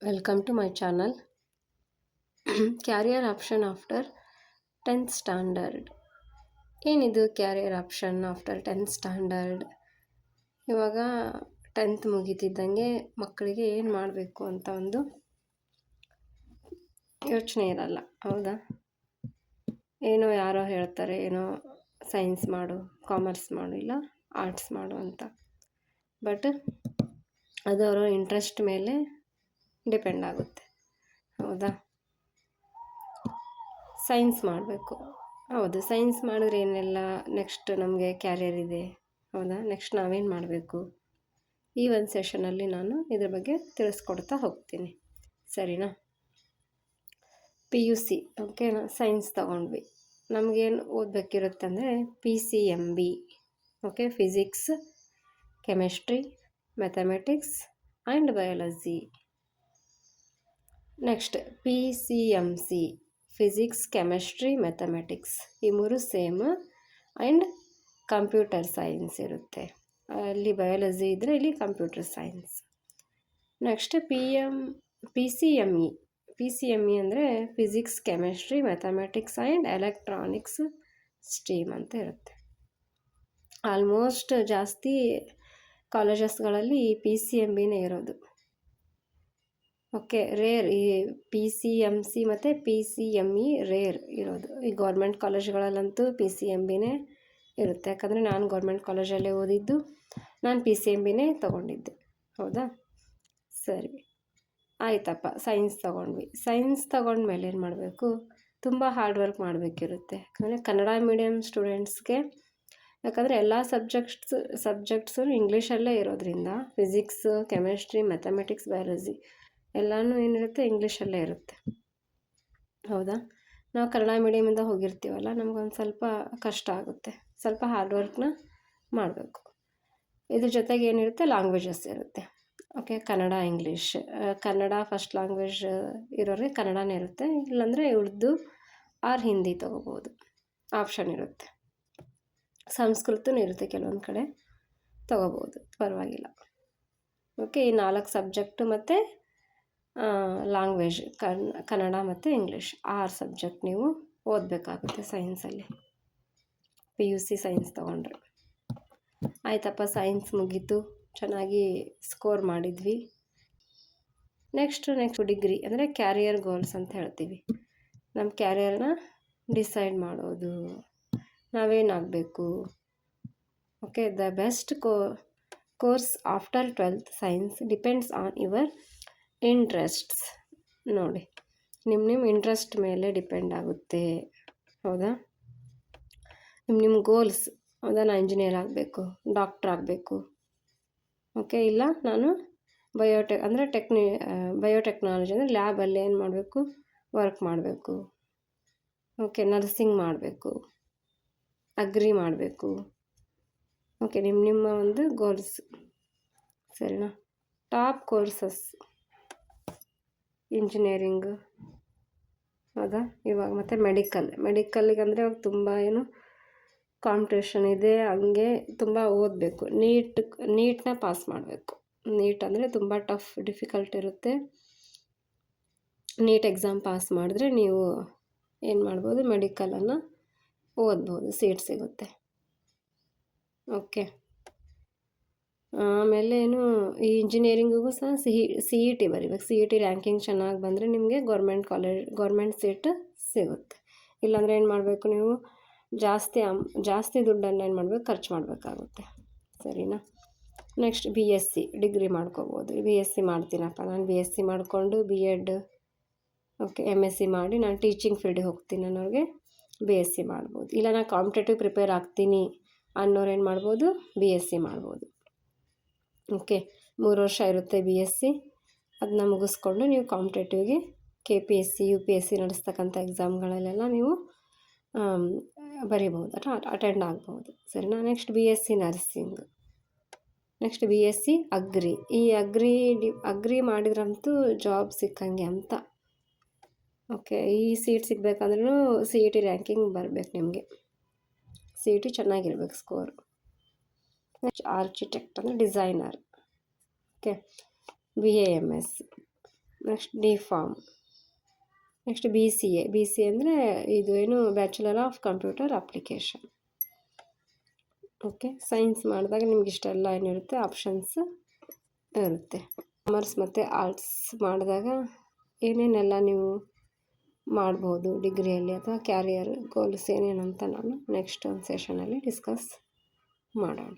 Welcome to my channel. Career option after 10th standard. ಏನಿದು carrier option after 10th standard? ಇವಾಗ 10th ಮುಗಿತಿದ್ದಂಗೆ ಮಕ್ಕಳಿಗೆ ಏನು ಮಾಡಬೇಕು ಅಂತ ಒಂದು ಯೋಚನೆ ಇರಲ್ಲ, ಹೌದಾ? ಏನೋ ಯಾರೋ ಹೇಳ್ತಾರೆ, ಏನೋ ಸೈನ್ಸ್ ಮಾಡು, ಕಾಮರ್ಸ್ ಮಾಡು, ಇಲ್ಲ ಆರ್ಟ್ಸ್ ಮಾಡು ಅಂತ. ಬಟ್ ಅದು ಅವರ ಇಂಟ್ರೆಸ್ಟ್ ಮೇಲೆ ಡಿಪೆಂಡ್ ಆಗುತ್ತೆ, ಹೌದಾ? ಸೈನ್ಸ್ ಮಾಡಬೇಕು, ಹೌದು. ಸೈನ್ಸ್ ಮಾಡಿದ್ರೆ ಏನೆಲ್ಲ ನೆಕ್ಸ್ಟ್ ನಮಗೆ ಕ್ಯಾರಿಯರ್ ಇದೆ, ಹೌದಾ? ನೆಕ್ಸ್ಟ್ ನಾವೇನು ಮಾಡಬೇಕು, ಈ ಒಂದು ಸೆಷನಲ್ಲಿ ನಾನು ಇದ್ರ ಬಗ್ಗೆ ತಿಳಿಸ್ಕೊಡ್ತಾ ಹೋಗ್ತೀನಿ, ಸರಿನಾ? PUC ಓಕೆನಾ, ಸೈನ್ಸ್ ತೊಗೊಂಡ್ವಿ. ನಮಗೇನು ಓದಬೇಕಿರುತ್ತೆ ಅಂದರೆ PCMB, okay, physics, chemistry, mathematics and biology. Next PCMC, physics, chemistry, mathematics, ಈ ಮೂರು ಸೇಮ್. ಆ್ಯಂಡ್ ಕಂಪ್ಯೂಟರ್ ಸೈನ್ಸ್ ಇರುತ್ತೆ, ಅಲ್ಲಿ ಬಯಾಲಜಿ ಇದ್ದರೆ ಇಲ್ಲಿ ಕಂಪ್ಯೂಟರ್ ಸೈನ್ಸ್. ನೆಕ್ಸ್ಟ್ PCME ಅಂದರೆ physics, chemistry, mathematics and electronics stream ಅಂತ ಇರುತ್ತೆ. ಆಲ್ಮೋಸ್ಟ್ ಜಾಸ್ತಿ ಕಾಲೇಜಸ್ಗಳಲ್ಲಿ PCMBನೇ ಇರೋದು, ಓಕೆ. ರೇರ್ ಈ PCMC ಮತ್ತು PCME ರೇರ್ ಇರೋದು. ಈ ಗೌರ್ಮೆಂಟ್ ಕಾಲೇಜ್ಗಳಲ್ಲಂತೂ PCMBನೇ ಇರುತ್ತೆ, ಯಾಕಂದರೆ ನಾನು ಗೌರ್ಮೆಂಟ್ ಕಾಲೇಜಲ್ಲೇ ಓದಿದ್ದು, ನಾನು PCMBನೇ ತೊಗೊಂಡಿದ್ದೆ, ಹೌದಾ? ಸರಿ, ಆಯ್ತಪ್ಪ. ಸೈನ್ಸ್ ತೊಗೊಂಡ್ವಿ. ಸೈನ್ಸ್ ತೊಗೊಂಡ್ಮೇಲೆ ಏನು ಮಾಡಬೇಕು, ತುಂಬ ಹಾರ್ಡ್ ವರ್ಕ್ ಮಾಡಬೇಕಿರುತ್ತೆ, ಯಾಕಂದರೆ ಕನ್ನಡ ಮೀಡಿಯಮ್ ಸ್ಟೂಡೆಂಟ್ಸ್ಗೆ. ಯಾಕಂದರೆ ಎಲ್ಲ ಸಬ್ಜೆಕ್ಟ್ಸು ಇಂಗ್ಲೀಷಲ್ಲೇ ಇರೋದ್ರಿಂದ, ಫಿಸಿಕ್ಸ್, ಕೆಮಿಸ್ಟ್ರಿ, ಮ್ಯಾಥಮೆಟಿಕ್ಸ್, ಬಯಾಲಜಿ ಎಲ್ಲನೂ ಏನಿರುತ್ತೆ, ಇಂಗ್ಲೀಷಲ್ಲೇ ಇರುತ್ತೆ, ಹೌದಾ? ನಾವು ಕನ್ನಡ ಮೀಡಿಯಮಿಂದ ಹೋಗಿರ್ತೀವಲ್ಲ, ನಮಗೊಂದು ಸ್ವಲ್ಪ ಕಷ್ಟ ಆಗುತ್ತೆ, ಸ್ವಲ್ಪ ಹಾರ್ಡ್ ವರ್ಕ್ನ ಮಾಡಬೇಕು. ಇದ್ರ ಜೊತೆಗೆ ಏನಿರುತ್ತೆ, ಲ್ಯಾಂಗ್ವೇಜಸ್ ಇರುತ್ತೆ, okay. Kannada, English. Kannada first language ಇರೋರಿಗೆ ಕನ್ನಡನೇ ಇರುತ್ತೆ, ಇಲ್ಲಾಂದರೆ ಉರ್ದು ಆರ್ ಹಿಂದಿ ತೊಗೋಬೋದು, ಆಪ್ಷನ್ ಇರುತ್ತೆ. ಸಂಸ್ಕೃತನೂ ಇರುತ್ತೆ, ಕೆಲವೊಂದು ಕಡೆ ತೊಗೋಬೋದು, ಪರವಾಗಿಲ್ಲ, ಓಕೆ. ಈ 4 ಸಬ್ಜೆಕ್ಟು ಮತ್ತು ಲ್ಯಾಂಗ್ವೇಜ್ ಕನ್ನಡ ಮತ್ತು ಇಂಗ್ಲೀಷ್ 6 ಸಬ್ಜೆಕ್ಟ್ ನೀವು ಓದಬೇಕಾಗುತ್ತೆ ಸೈನ್ಸಲ್ಲಿ, PUC ಸೈನ್ಸ್ ತೊಗೊಂಡ್ರೆ. ಆಯ್ತಪ್ಪ, ಸೈನ್ಸ್ ಮುಗೀತು, ಚೆನ್ನಾಗಿ ಸ್ಕೋರ್ ಮಾಡಿದ್ವಿ. ನೆಕ್ಸ್ಟ್ ಡಿಗ್ರಿ ಅಂದರೆ ಕ್ಯಾರಿಯರ್ ಗೋಲ್ಸ್ ಅಂತ ಹೇಳ್ತೀವಿ. ನಮ್ಮ ಕ್ಯಾರಿಯರ್ನ ಡಿಸೈಡ್ ಮಾಡೋದು, ನಾವೇನಾಗಬೇಕು, okay. The best course after 12th science depends on your interests. ನೋಡಿ, ನಿಮ್ಮ ಇಂಟ್ರೆಸ್ಟ್ ಮೇಲೆ ಡಿಪೆಂಡ್ ಆಗುತ್ತೆ, ಹೌದಾ? ನಿಮ್ಮ ಗೋಲ್ಸ್, ಹೌದಾ? ನಾನು ಇಂಜಿನಿಯರ್ ಆಗಬೇಕು, ಡಾಕ್ಟ್ರ್ ಆಗಬೇಕು, ಓಕೆ. ಇಲ್ಲ ನಾನು ಬಯೋಟೆಕ್ನಾಲಜಿ ಅಂದರೆ ಲ್ಯಾಬಲ್ಲಿ ಏನು ಮಾಡಬೇಕು, ವರ್ಕ್ ಮಾಡಬೇಕು, ಓಕೆ. ನರ್ಸಿಂಗ್ ಮಾಡಬೇಕು, ಅಗ್ರಿ ಮಾಡಬೇಕು, ಓಕೆ. ನಿಮ್ಮ ಒಂದು ಗೋಲ್ಸ್, ಸರಿನಾ? ಟಾಪ್ ಕೋರ್ಸಸ್ ಇಂಜಿನಿಯರಿಂಗ್, ಹೌದಾ? ಇವಾಗ ಮತ್ತು ಮೆಡಿಕಲ್ಲಿಗೆ ಅಂದರೆ ಅವಾಗ ತುಂಬ ಏನು ಕಾಂಪಿಟೇಷನ್ ಇದೆ, ಹಂಗೆ ತುಂಬ ಓದಬೇಕು. ನೀಟ್ನ ಪಾಸ್ ಮಾಡಬೇಕು. ನೀಟ್ ಅಂದರೆ ತುಂಬ ಡಿಫಿಕಲ್ಟ್ ಇರುತ್ತೆ. ನೀಟ್ ಎಕ್ಸಾಮ್ ಪಾಸ್ ಮಾಡಿದ್ರೆ ನೀವು ಏನು ಮಾಡ್ಬೋದು, ಮೆಡಿಕಲನ್ನು ಓದ್ಬೋದು, ಸೀಟ್ ಸಿಗುತ್ತೆ, ಓಕೆ. ಆಮೇಲೆ ಏನು, ಈ ಇಂಜಿನಿಯರಿಂಗಿಗೂ ಸಹ CET ಬರೀಬೇಕು. CET ರ್ಯಾಂಕಿಂಗ್ ಚೆನ್ನಾಗಿ ಬಂದರೆ ನಿಮಗೆ ಗೌರ್ಮೆಂಟ್ ಸೀಟ್ ಸಿಗುತ್ತೆ. ಇಲ್ಲಾಂದರೆ ಏನು ಮಾಡಬೇಕು, ನೀವು ಜಾಸ್ತಿ ದುಡ್ಡನ್ನು ಏನು ಮಾಡಬೇಕು, ಖರ್ಚು ಮಾಡಬೇಕಾಗುತ್ತೆ, ಸರಿನಾ? ನೆಕ್ಸ್ಟ್ BSc ಡಿಗ್ರಿ ಮಾಡ್ಕೋಬೋದು. BSc ಮಾಡ್ತೀನಪ್ಪ ನಾನು, BSc ಮಾಡಿಕೊಂಡು B.Ed, ಓಕೆ, MSc ಮಾಡಿ ನಾನು ಟೀಚಿಂಗ್ ಫೀಲ್ಡಿಗೆ ಹೋಗ್ತೀನಿ ಅನ್ನೋರಿಗೆ BSc ಮಾಡ್ಬೋದು. ಇಲ್ಲ ನಾನು ಕಾಂಪಿಟೇಟಿವ್ ಪ್ರಿಪೇರ್ ಆಗ್ತೀನಿ ಅನ್ನೋರು ಏನು ಮಾಡ್ಬೋದು, BSc ಮಾಡ್ಬೋದು, ಓಕೆ. 3 ವರ್ಷ ಇರುತ್ತೆ BSc. ಅದನ್ನ ಮುಗಿಸ್ಕೊಂಡು ನೀವು ಕಾಂಪಿಟೇಟಿವ್ಗೆ KPSC, UPSC ನಡೆಸ್ತಕ್ಕಂಥ ಎಕ್ಸಾಮ್ಗಳಲ್ಲೆಲ್ಲ ನೀವು ಬರಿಬೋದು, ಅಟೆಂಡ್ ಆಗ್ಬೋದು, ಸರಿನಾ? Next BSc nursing, next BSc agri. ಈ ಅಗ್ರಿ ಮಾಡಿದ್ರಂತೂ ಜಾಬ್ ಸಿಕ್ಕಂಗೆ ಅಂತ, ಓಕೆ. ಈ ಸೀಟ್ ಸಿಗಬೇಕಂದ್ರೂ CET ರ್ಯಾಂಕಿಂಗ್ ಬರಬೇಕು ನಿಮಗೆ, CET ಚೆನ್ನಾಗಿರ್ಬೇಕು ಸ್ಕೋರ್. ನೆಕ್ಸ್ಟ್ ಆರ್ಕಿಟೆಕ್ಟ್ ಅಂದರೆ designer, okay. BAMS. Next D pharm, next B C A ಅಂದರೆ ಇದು ಏನು bachelor of computer application. Okay, science ಮಾಡಿದಾಗ ನಿಮ್ಗೆ ಇಷ್ಟೆಲ್ಲ ಏನಿರುತ್ತೆ ಆಪ್ಷನ್ಸ್ ಇರುತ್ತೆ. ಕಾಮರ್ಸ್ ಮತ್ತು ಆರ್ಟ್ಸ್ ಮಾಡಿದಾಗ ಏನೇನೆಲ್ಲ ನೀವು ಮಾಡ್ಬೋದು ಡಿಗ್ರಿಯಲ್ಲಿ ಅಥವಾ ಕ್ಯಾರಿಯರ್ ಗೋಲ್ಸ್ ಏನೇನಂತ ನಾನು ನೆಕ್ಸ್ಟ್ ಒಂದು ಸೆಷನಲ್ಲಿ ಡಿಸ್ಕಸ್ ಮಾಡೋಣ.